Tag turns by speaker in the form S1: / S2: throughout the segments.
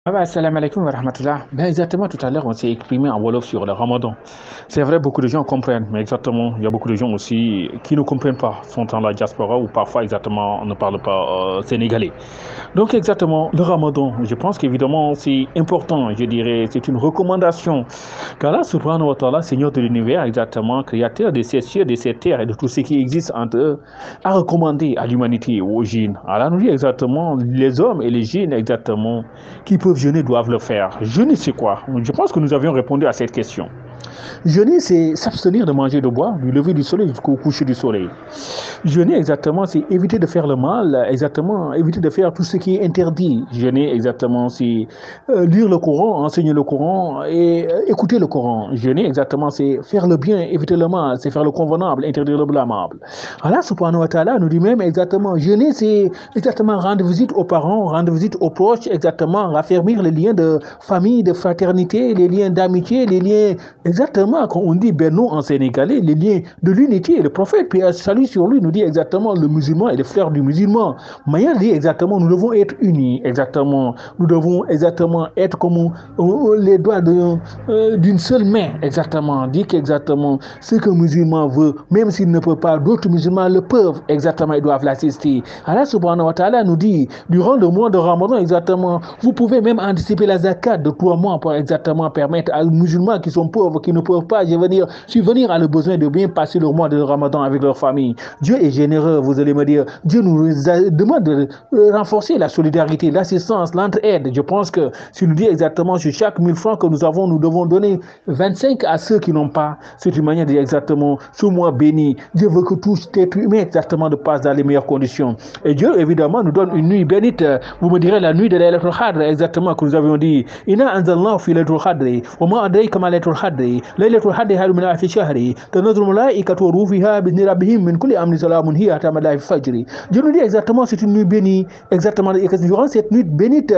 S1: Salam alaikum wa rahmatullah. Ben exactement, tout à l'heure, on s'est exprimé en Wolof sur le Ramadan. C'est vrai, beaucoup de gens comprennent, mais exactement, il y a beaucoup de gens aussi qui ne comprennent pas, sont dans la diaspora ou parfois exactement on ne parle pas sénégalais. Donc exactement, le Ramadan, je pense qu'évidemment c'est important, je dirais, c'est une recommandation. Car là, subhanahu wa ta'ala, Seigneur de l'univers, exactement, créateur de ces cieux, de ces terres et de tout ce qui existe entre eux, a recommandé à l'humanité, aux djinns. Alors nous dit exactement, les hommes et les djinns, exactement, qui peuvent jeûner doivent le faire. Jeûner, c'est quoi? Je pense que nous avions répondu à cette question. Jeûner, c'est s'abstenir de manger et de boire du lever du soleil jusqu'au coucher du soleil. Jeûner, exactement, c'est éviter de faire le mal, exactement, éviter de faire tout ce qui est interdit. Jeûner, exactement, c'est lire le Coran, enseigner le Coran et écouter le Coran. Jeûner, exactement, c'est faire le bien, éviter le mal, c'est faire le convenable, interdire le blâmable. Allah subhanahu wa ta'ala nous dit même exactement, jeûner, c'est exactement rendre visite aux parents, rendre visite aux proches, exactement, raffermir les liens de famille, de fraternité, les liens d'amitié, les liens, exactement, quand on dit Benno en sénégalais, les liens de l'unité. Le prophète, puis salut sur lui, nous dit exactement le musulman et le frère du musulman. Maya dit exactement, nous devons être unis, exactement. Nous devons exactement être comme les doigts d'une seule main, exactement. Dit qu'exactement ce que le musulman veut, même s'il ne peut pas, d'autres musulmans le peuvent, exactement, ils doivent l'assister. Allah subhanahu wa ta'ala nous dit, durant le mois de Ramadan, exactement, vous pouvez même anticiper la zakat de 3 mois pour exactement permettre aux musulmans qui sont pauvres, qui ne peuvent pas subvenir à le besoin de bien passer le mois de Ramadan avec leur famille. Dieu est généreux, vous allez me dire. Dieu nous demande de renforcer la solidarité, l'assistance, l'entraide. Je pense que si nous dit exactement sur chaque 1000 francs que nous avons, nous devons donner 25 à ceux qui n'ont pas. C'est une manière de dire exactement ce mois béni. Dieu veut que tout être humain exactement de passe dans les meilleures conditions. Et Dieu, évidemment, nous donne une nuit bénite. Vous me direz la nuit de Laylatul Qadr, exactement, que nous avions dit. Inna anzalnahu fi Laylatul Qadr, wa ma adraka ma Laylatul Qadr, Laylatul Qadr khayrun min alfi shahr, tanazzalu al-malaikatu wa ruhu fiha bi rabbihim min kulli amrin salamun hiya hatta matla'il fajr. Dieu nous dit exactement, c'est une nuit bénie, exactement, et que durant cette nuit bénite,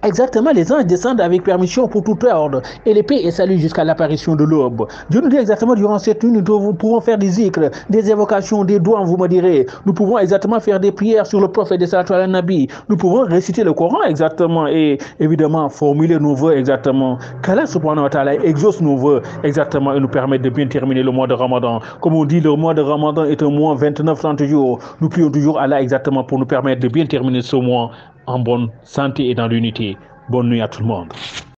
S1: exactement, les anges descendent avec permission pour tout ordre, et les paix et salut jusqu'à l'apparition de l'aube. Dieu nous dit exactement, durant cette nuit, nous pouvons faire des zikrs, des évocations, des doigts, vous me direz. Nous pouvons exactement faire des prières sur le prophète de Salatu ala Nabi. Nous pouvons réciter le Coran exactement, et évidemment, formuler nos vœux exactement. Qu'Allah subhanahu wa ta'ala exauce nos vœux exactement et nous permette de bien terminer le mois de Ramadan. Comme on dit, le mois de Ramadan est un mois 29-30 jours. Nous prions toujours Allah exactement pour nous permettre de bien terminer ce mois en bonne santé et dans l'unité. Bonne nuit à tout le monde.